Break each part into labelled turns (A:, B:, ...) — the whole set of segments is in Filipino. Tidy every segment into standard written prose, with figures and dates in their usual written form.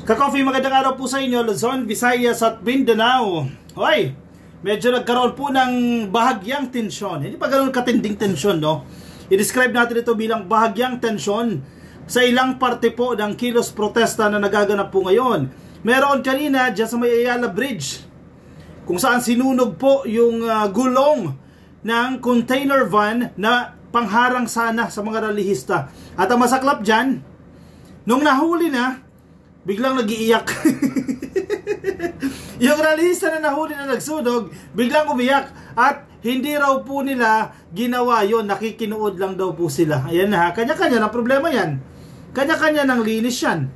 A: Ka-coffee, magandang araw po sa inyo, Luzon, Visayas at Mindanao. Hoy, medyo nagkaroon po ng bahagyang tensyon. Hindi pa ganoon katinding tensyon, no? I-describe natin ito bilang bahagyang tensyon sa ilang parte po ng kilos protesta na nagaganap po ngayon. Meron kanina dyan sa may Ayala Bridge, kung saan sinunog po yung gulong ng container van na pangharang sana sa mga rallyista. At ang masaklap dyan, nung nahuli na, biglang nag-iiyak. Yung rallyista na nahuli na nagsunog, biglang umiyak. At hindi raw po nila ginawa yon, nakikinood lang daw po sila. Ayan na, kanya-kanya ng problema yan. Kanya-kanya ng linis yan.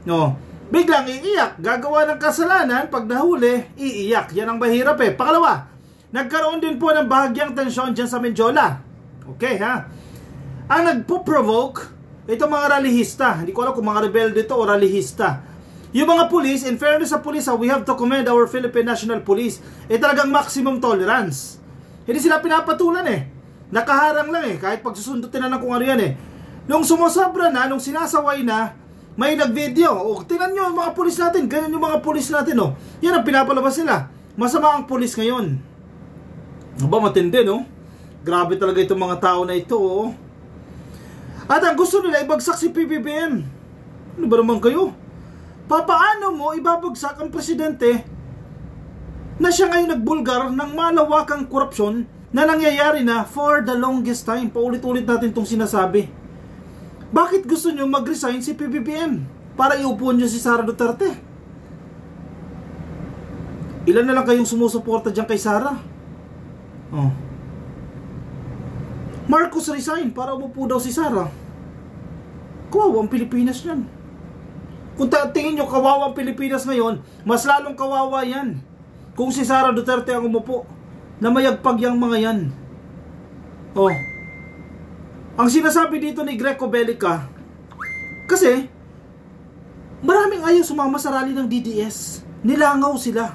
A: No, biglang iiyak, gagawa ng kasalanan, pag nahuli, iiyak. Yan ang mahirap eh. Pangalawa, nagkaroon din po ng bahagyang tensyon dyan sa Menjola. Okay ha? Ang nagpo-provoke, ito mga rallyista, hindi ko alam kung mga rebelde ito o rallyista. Yung mga police, in fairness sa police, we have to commend our Philippine National Police. Talagang maximum tolerance. Hindi sila pinapatulan eh. Nakaharang lang eh, kahit pagsusundutin na ng kung ano yan eh. Nung sumusobra na, nung sinasaway na, may nag-video. O, tingnan nyo yung mga police natin, ganyan yung mga police natin oh. Yan ang pinapalabas nila. Masama ang police ngayon. Aba, matindi no? Grabe talaga itong mga tao na ito oh. At ang gusto nila, ibagsak si PBBM. Ano ba naman kayo? Papaano mo ibabagsak ang presidente na siya ngayon nagbulgar ng malawakang korupsyon na nangyayari na for the longest time? Paulit-ulit natin itong sinasabi. Bakit gusto nyo mag-resign si PBBM? Para iupuan nyo si Sara Duterte? Ilan na lang kayong sumusuporta dyan kay Sara? Oh. Marcos resign para umupo daw si Sara. Kawawa ang Pilipinas yan. Kung tingin nyo kawawa ang Pilipinas ngayon, mas lalong kawawa yan kung si Sara Duterte ang umupo na mayagpag yang mga yan. Oh. Ang sinasabi dito ni Greco Bellica, kasi maraming ayaw sumama sa rally ng DDS. Nilangaw sila.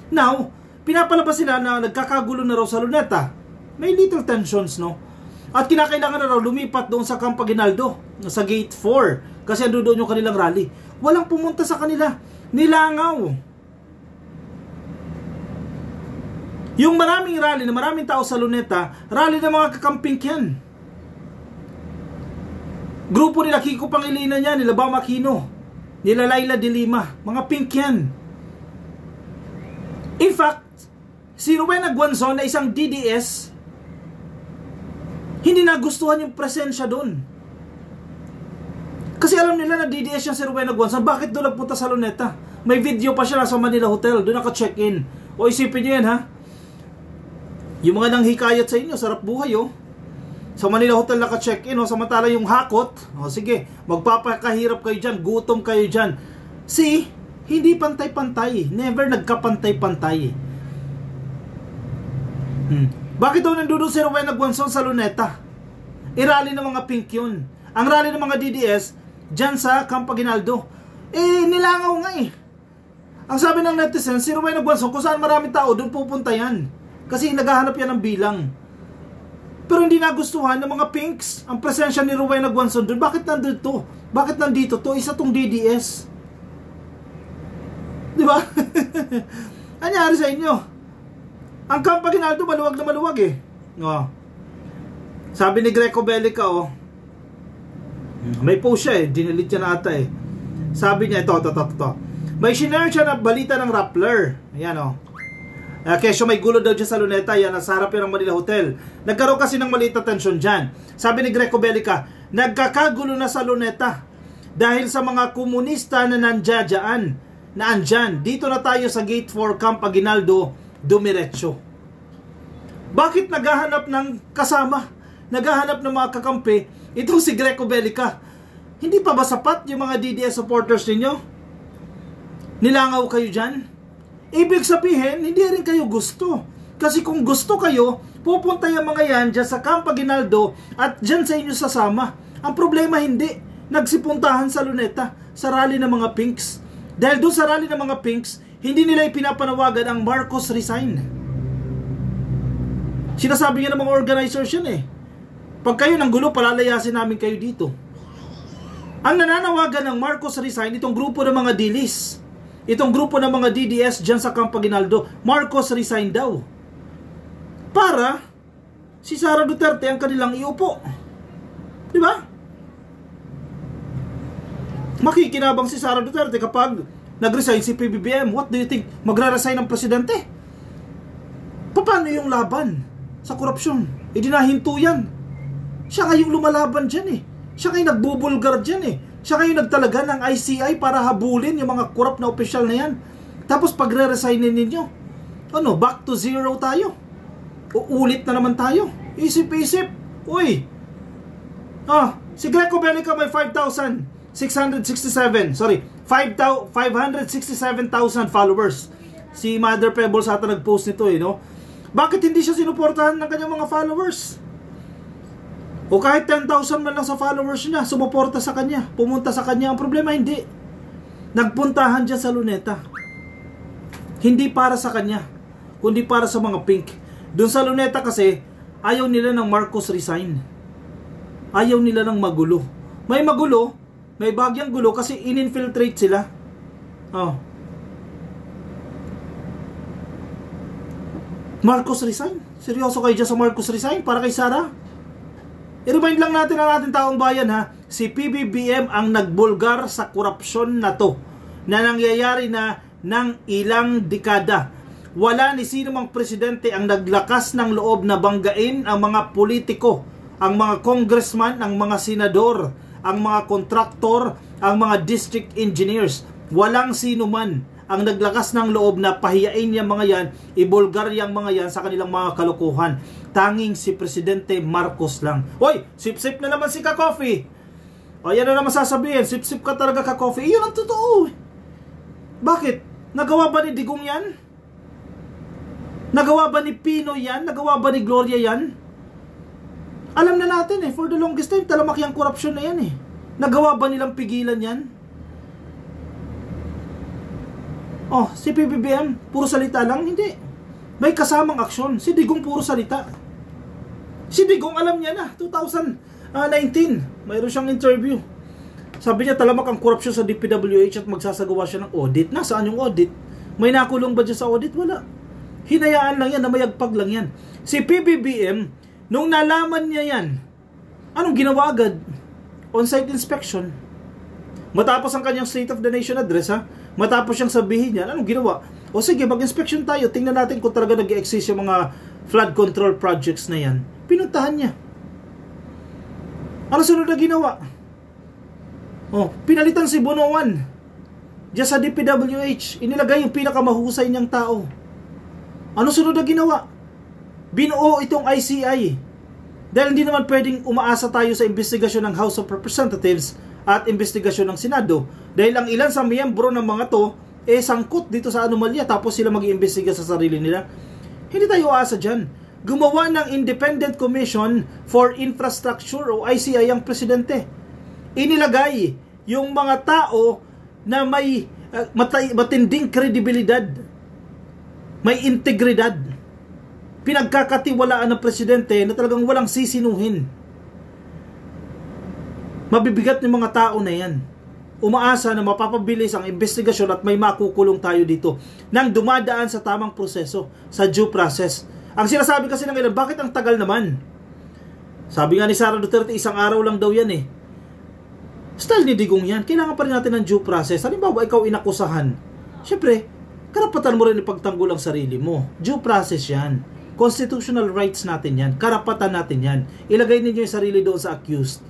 A: Now, pinapalabas sila na nagkakagulo na raw sa Luneta. May little tensions, no? At kinakailangan na raw lumipat doon sa Camp Aguinaldo, sa Gate 4, kasi ando doon yung kanilang rally. Walang pumunta sa kanila. Nilangaw. Yung maraming rally na maraming tao sa Luneta, rally ng mga kakamping yan. Grupo nila Kiko Pangilinan yan, nila Bam Aquino, nila Laila de Lima, mga pink yan. In fact, si Rowena Guanzon na isang DDS, hindi nagustuhan yung presensya doon. Kasi alam nila na DDS yung si Rowena Guanzon. Bakit doon nagpunta sa Luneta? May video pa siya sa Manila Hotel. Doon naka-check-in. O isipin nyo yan ha. Yung mga nanghikayat sa inyo, sarap buhay oh. Sa Manila Hotel naka-check-in. Samantala yung hakot. O sige, magpapakahirap kayo dyan. Gutom kayo dyan. See, hindi pantay-pantay. Never nagkapantay-pantay. Bakit daw nandoon si Rowena Guanzon sa Luneta? I-rally ng mga pink yun. Ang rally ng mga DDS dyan sa Camp Aguinaldo. Nilangaw nga eh. Ang sabi ng netizens, si Rowena Guanzon, kung saan maraming tao, doon pupunta yan. Kasi naghahanap yan ng bilang. Pero hindi nagustuhan ng mga pinks ang presensya ni Rowena Guanzon doon. Bakit nandito? Bakit nandito to? Isa tong DDS. Diba? Anyari sa inyo? Ang Camp Aguinaldo, maluwag na maluwag eh. Oh. Sabi ni Greco Bellica, oh. May post siya eh. Dinilit niya na ata eh. Sabi niya, ito. May shinare siya na balita ng Rappler. Ayan oh. Kesyo may gulo daw dyan sa Luneta. Yan, nasa harap yan ng Manila Hotel. Nagkaroon kasi ng maliit na tensyon dyan. Sabi ni Greco Bellica, nagkakagulo na sa Luneta dahil sa mga komunista na andyan. Dito na tayo sa Gate 4 Camp Aguinaldo, dumiretso. Bakit naghahanap ng kasama? Naghahanap ng mga kakampi? Ito si Greco Bellica. Hindi pa ba sapat yung mga DDS supporters ninyo? Nilangaw kayo dyan? Ibig sabihin, hindi rin kayo gusto. Kasi kung gusto kayo, pupunta yung mga yan dyan sa Camp Aguinaldo at dyan sa inyo sasama. Ang problema hindi. Nagsipuntahan sa Luneta, sa rally ng mga pinks. Dahil doon sa rally ng mga pinks, hindi nila ipinapanawagan ang Marcos resign. Sinasabi nga ng mga organizers yan eh. Pag kayo ng gulo, palalayasin namin kayo dito. Ang nananawagan ng Marcos resign, itong grupo ng mga dilis, itong grupo ng mga DDS dyan sa Camp Aguinaldo, Marcos resign daw. Para si Sara Duterte ang kanilang iupo. Di ba? Makikinabang si Sara Duterte kapag nag-resign si PBBM. What do you think? Magra-resign ng presidente? Paano yung laban sa korupsyon? Dinahinto yan. Siya kayong lumalaban dyan eh. Siya kayong nagbubulgar dyan eh. Siya kayong nagtalaga ng ICI para habulin yung mga corrupt na opisyal na yan. Tapos pagre-resignin ninyo, back to zero tayo. Uulit na naman tayo. Isip-isip. Uy. Si Greco Bellica may 5,667. Sorry. 567,000 followers. Si Mother Pebbles ata nag-post nito no? Bakit hindi siya sinuportahan ng kanyang mga followers? O kahit 10,000 man lang sa followers niya, sumuporta sa kanya, pumunta sa kanya. Ang problema hindi. Nagpuntahan dyan sa Luneta. Hindi para sa kanya, kundi para sa mga pink. Doon sa Luneta kasi, ayaw nila ng Marcos resign. Ayaw nila ng magulo. May magulo, may bagyang gulo kasi in-infiltrate sila. Marcos resign? Seryoso kayo dyan sa Marcos resign para kay Sara? I-remind lang natin ang ating taong bayan si PBBM ang nagbulgar sa korupsyon na to na nangyayari na ng ilang dekada. Wala ni sino mang presidente ang naglakas ng loob na banggain ang mga politiko, ang mga congressman, ang mga senador, ang mga kontraktor, ang mga district engineers. Walang sino man ang naglakas ng loob na pahiyain yung mga yan, ibulgar yung mga yan sa kanilang mga kalokohan. Tanging si Presidente Marcos lang. Hoy, sip-sip na naman si Ka-Coffee. Yan na naman sasabihin, sip-sip ka talaga Ka-Coffee. Iyon ang totoo. Bakit? Nagawa ba ni Digong yan? Nagawa ba ni Pino yan? Nagawa ba ni Gloria yan? Alam na natin for the longest time, talamak yung korupsyon na yan Nagawa ba nilang pigilan yan? Si PBBM, puro salita lang? Hindi. May kasamang aksyon. Si Digong puro salita. Si Digong alam niya na, 2019, mayroon siyang interview. Sabi niya talamak ang korupsyon sa DPWH at magsasagawa siya ng audit. Nasaan yung audit? May nakulong ba dyan sa audit? Wala. Hinayaan lang yan, namayagpag lang yan. Si PBBM, nung nalaman niya yan, anong ginawa agad? On-site inspection. Matapos ang kanyang State of the Nation address, matapos siyang sabihin niya, anong ginawa? O sige, mag-inspection tayo. Tingnan natin kung talaga nag-exist yung mga flood control projects na yan. Pinuntahan niya. Ano sunod na ginawa? Pinalitan si Bonoan. Diyan sa DPWH. Inilagay yung pinakamahusay niyang tao. Ano sunod na ginawa? Binuo itong ICI. Dahil hindi naman pwedeng umaasa tayo sa investigasyon ng House of Representatives at investigasyon ng Senado. Dahil ang ilan sa miyembro ng mga to sangkot dito sa anomalya tapos sila mag-iimbestiga sa sarili nila. Hindi tayo aasa dyan. Gumawa ng Independent Commission for Infrastructure o ICI ang presidente. Inilagay yung mga tao na may matinding kredibilidad, may integridad, pinagkakatiwalaan ng presidente na talagang walang sisinuhin. Mabibigat ng mga tao na yan. Umaasa na mapapabilis ang investigasyon at may makukulong tayo dito nang dumadaan sa tamang proseso, sa due process. Ang sinasabi kasi ng ilan, bakit ang tagal naman? Sabi nga ni Sara Duterte, isang araw lang daw yan Style ni Digong yan. Kailangan pa rin natin ng due process. Halimbawa, ikaw inakusahan. Siyempre, karapatan mo rin ipagtanggol ang sarili mo. Due process yan. Constitutional rights natin yan. Karapatan natin yan. Ilagay ninyo yung sarili doon sa accused.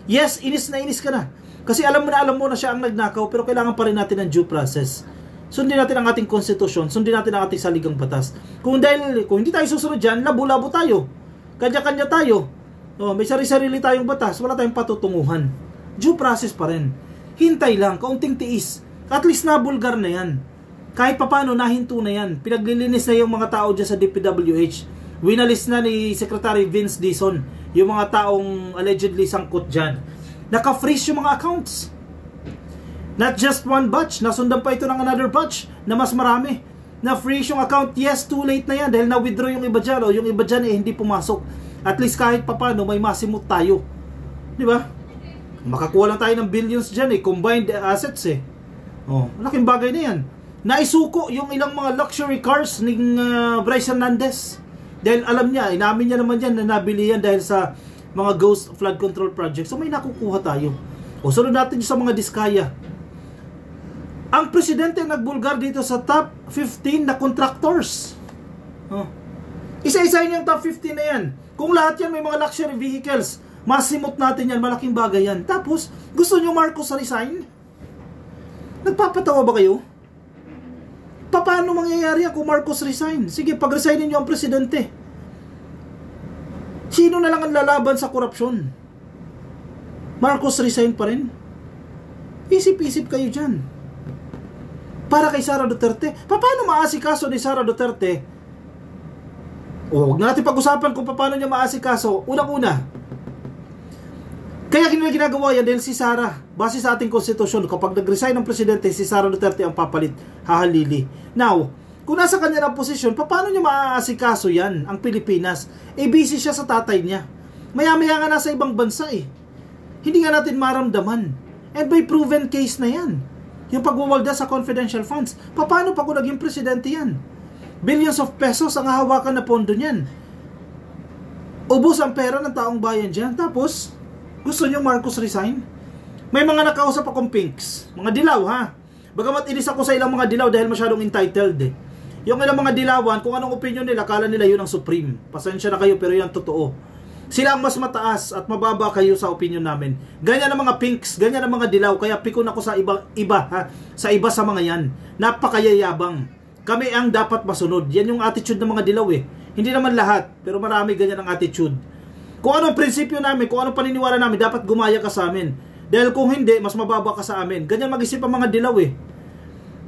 A: Yes, inis ka na. Kasi alam mo na siya ang nagnakaw, pero kailangan pa rin natin ng due process. Sundin natin ang ating konstitusyon, sundin natin ang ating saligang batas. Kung hindi tayo susunod dyan, labo-labo tayo. Kanya-kanya tayo. May sarili-sarili tayong batas, wala tayong patutunguhan. Due process pa rin. Hintay lang, kaunting tiis. At least nabulgar na yan. Kahit papano, nahinto na yan. Pinaglilinis na yung mga tao dyan sa DPWH. Winalis na ni Secretary Vince Dizon yung mga taong allegedly sangkot dyan. Naka-freeze yung mga accounts. Not just one batch. Nasundan pa ito ng another batch na mas marami. Na-freeze yung account. Yes, too late na yan dahil na-withdraw yung iba dyan. O yung iba dyan hindi pumasok. At least kahit papano may masimot tayo. Di ba? Makakuha lang tayo ng billions dyan eh, combined assets eh. Oh, malaking bagay na yan. Naisuko yung ilang mga luxury cars ni Bryce Hernandez. Dahil alam niya, inamin niya naman yan na nabili yan dahil sa mga ghost flood control projects. So may nakukuha tayo. O sunod natin sa mga diskaya. Ang presidente nagbulgar dito sa top 15 na contractors. Oh. Isa-isahin yung top 15 na yan. Kung lahat yan may mga luxury vehicles, masimot natin yan, malaking bagay yan. Tapos, gusto nyo Marcos resign? Nagpapatawa ba kayo? Paano mangyayari yan kung Marcos resign? Sige, pag-resignin nyo ang presidente. Sino na lang ang lalaban sa korupsyon? Marcos resign pa rin? Isip-isip kayo dyan. Para kay Sara Duterte. Paano maasikaso ni Sara Duterte? Huwag natin pag-usapan kung paano niya maasikaso. Unang-una, kaya ginagawa yan dahil si Sara, base sa ating konstitusyon, kapag nag-resign ng presidente, si Sara Duterte ang papalit, hahalili. Now, kung nasa kanya ang posisyon, paano niya maaasikaso yan, ang Pilipinas? Busy siya sa tatay niya. Maya-maya nga nasa ibang bansa eh. Hindi nga natin maramdaman. And by proven case na yan. Yung pagwawalda sa confidential funds. Paano pa kung naging presidente yan? Billions of pesos ang hahawakan na pondo niyan. Ubos ang pera ng taong bayan dyan. Tapos, gusto nyo Marcos resign? May mga nakausap akong pinks. Mga dilaw ha. Bagamat inis ako sa ilang mga dilaw dahil masyadong entitled eh. Yung ilang mga dilawan, kung anong opinion nila, kala nila yun ang supreme. Pasensya na kayo pero yan totoo. Sila ang mas mataas at mababa kayo sa opinion namin. Ganyan ang mga pinks, ganyan ang mga dilaw. Kaya pikon ako sa iba ha? Sa iba sa mga yan. Napakayayabang. Kami ang dapat masunod. Yan yung attitude ng mga dilaw eh. Hindi naman lahat, pero marami ganyan ang attitude. Kung anong prinsipyo namin, kung anong paniniwala namin, dapat gumaya ka sa amin. Dahil kung hindi, mas mababa ka sa amin. Ganyan mag-isip ang mga dilaw eh.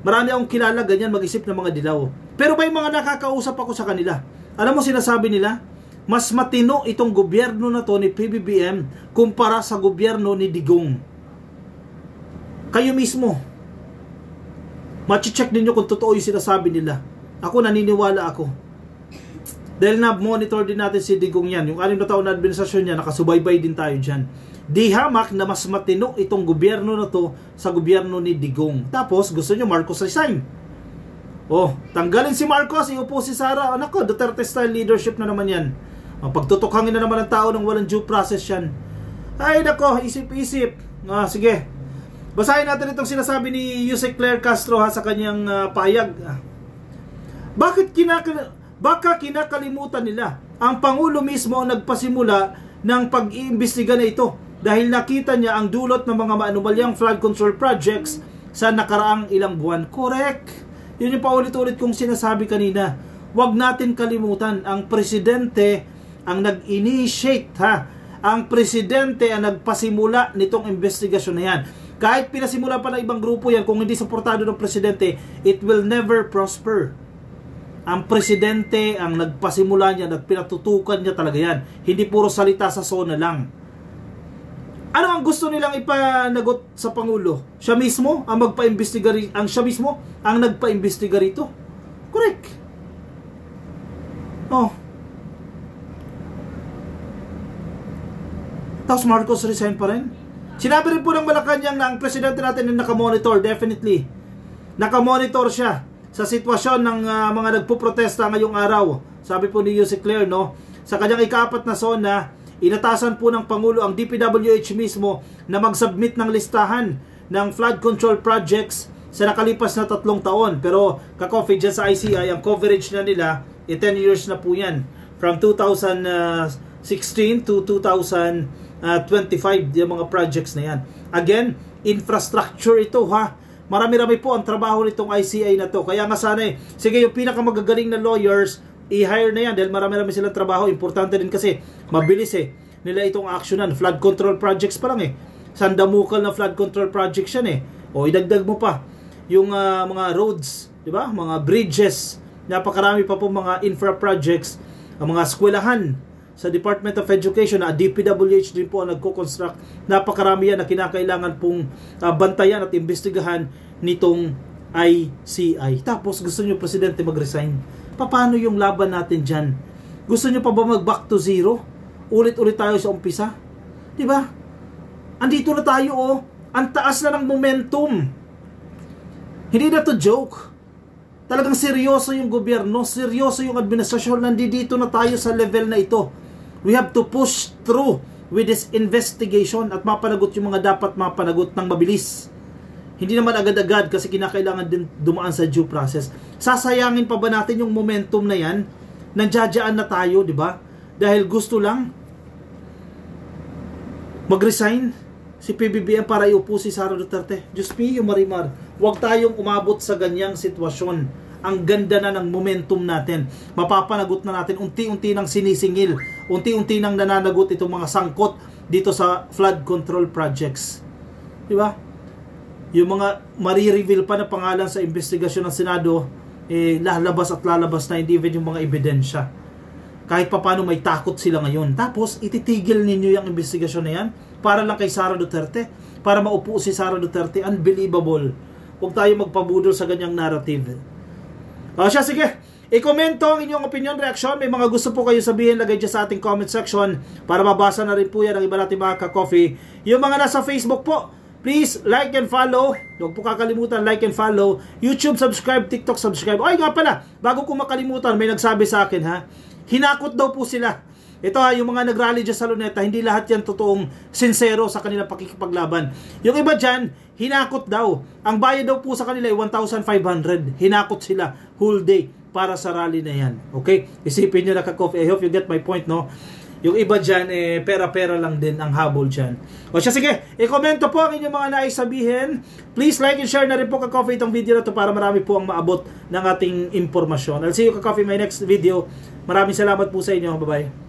A: Marami akong kilala, ganyan mag-isip ng mga dilaw. Pero may mga nakakausap ako sa kanila. Alam mo sinasabi nila? Mas matino itong gobyerno na to ni PBBM kumpara sa gobyerno ni Digong. Kayo mismo, machi-check ninyo kung totoo yung sinasabi nila. Ako naniniwala ako. Dahil na-monitor din natin si Digong yan. Yung 6 na taon na administrasyon niya, nakasubaybay din tayo dyan. Di hamak na mas matino itong gobyerno na to sa gobyerno ni Digong. Tapos, gusto nyo Marcos resign. Oh, tanggalin si Marcos, iupo si Sara. Nako, Duterte style leadership na naman yan. Pagtutukhangin na naman ng tao ng walang due process yan. Ay nako, isip-isip. Sige. Basahin natin itong sinasabi ni Yusek Claire Castro sa kanyang pahayag. Baka kinakalimutan nila ang Pangulo mismo ang nagpasimula ng pag-iimbestiga na ito dahil nakita niya ang dulot ng mga maanumalyang flood control projects sa nakaraang ilang buwan. Correct. Yun yung paulit-ulit kong sinasabi kanina. Huwag natin kalimutan ang presidente ang nag-initiate Ang presidente ang nagpasimula nitong investigasyon na yan. Kahit pinasimula pa ng ibang grupo yan, kung hindi suportado ng presidente, it will never prosper. Ang presidente ang nagpasimula niyan at pinatutukan niya talaga yan. Hindi puro salita sa zona lang. Ano ang gusto nilang ipanagot sa Pangulo? Siya mismo ang magpa-imbestiga siya mismo ang nagpa-imbestiga rito. Correct. Oh. Tapos Marcos resign pa rin. Sinabi rin po ng Malacanang na ang presidente natin ay nakamonitor, definitely. Nakamonitor siya sa sitwasyon ng mga nagpuprotesta ngayong araw. Sabi po ni Yusek Claire, no? Sa kanyang ika-4 na zona, inatasan po ng Pangulo ang DPWH mismo na mag-submit ng listahan ng flood control projects sa nakalipas na 3 taon. Pero kakofi dyan sa ICI, ang coverage na nila, 10 years na po yan. From 2016 to 2025, yung mga projects na yan. Again, infrastructure ito Marami-rami po ang trabaho nitong ICI na to. Kaya nga sana sige, yung pinakamagagaling na lawyers, i-hire na yan dahil marami-rami silang trabaho. Importante din kasi, mabilis nila itong actionan. Flood control projects pa lang Sandamukal na flood control projects yan O idagdag mo pa yung mga roads, di ba? Mga bridges. Napakarami pa po mga infra projects. Ang mga eskwelahan sa Department of Education na DPWH din po ang nagko-construct. Napakarami yan na kinakailangan pong bantayan at imbestigahan nitong ICI. Tapos gusto nyo presidente mag-resign. Paano yung laban natin dyan? Gusto nyo pa ba mag-back to zero? Ulit-ulit tayo sa umpisa? Diba? Andito na tayo oh. Ang taas na ng momentum. Hindi na to joke. Talagang seryoso yung gobyerno, seryoso yung administrasyon. Nandito na tayo sa level na ito. We have to push through with this investigation at mapanagot yung mga dapat mapanagot ng mabilis. Hindi naman agad-agad kasi kinakailangan din dumaan sa due process. Sasayangin pa ba natin yung momentum na yan? Nandiyadyaan na tayo, di ba? Dahil gusto lang mag-resign si PBBM para iupo si Sara Duterte. Diyos me, yung Marimar. Huwag tayong umabot sa ganyang sitwasyon. Ang ganda na ng momentum natin. Mapapanagot na natin. Unti-unti nang sinisingil. Unti-unti nang nananagot itong mga sangkot dito sa flood control projects. Di ba? Yung mga marireveal pa na pangalan sa investigasyon ng Senado, lalabas at lalabas na, hindi even yung mga ebidensya. Kahit pa paano may takot sila ngayon. Tapos, ititigil ninyo yung investigasyon na yan para lang kay Sara Duterte. Para maupo si Sara Duterte. Unbelievable. Huwag tayo magpabudol sa ganyang narrative. Siya, sige. I-komento ang inyong opinion, reaction. May mga gusto po kayo sabihin, lagay dyan sa ating comment section para mabasa na rin po yan ang iba natin mga ka-coffee. Yung mga nasa Facebook po, please like and follow. Huwag po kakalimutan, like and follow. YouTube, subscribe. TikTok, subscribe. Ay nga pala, bago ko makalimutan, may nagsabi sa akin ha, hinakot daw po sila. Ito ha, yung mga nagrally dyan sa Luneta, hindi lahat yan totoong sincero sa kanilang pakikipaglaban. Yung iba dyan, hinakot daw. Ang bayad daw po sa kanila ay 1,500. Hinakot sila whole day para sa rally na yan. Okay? Isipin nyo na ka-coffee. I hope you get my point, no? Yung iba dyan, pera-pera lang din ang habol dyan. O siya, sige, i-komento po ang inyong mga nais sabihin. Please like and share na rin po ka-coffee itong video na to para marami po ang maabot ng ating impormasyon. I'll see you ka-coffee in my next video. Maraming salamat po sa inyo. Bye-bye.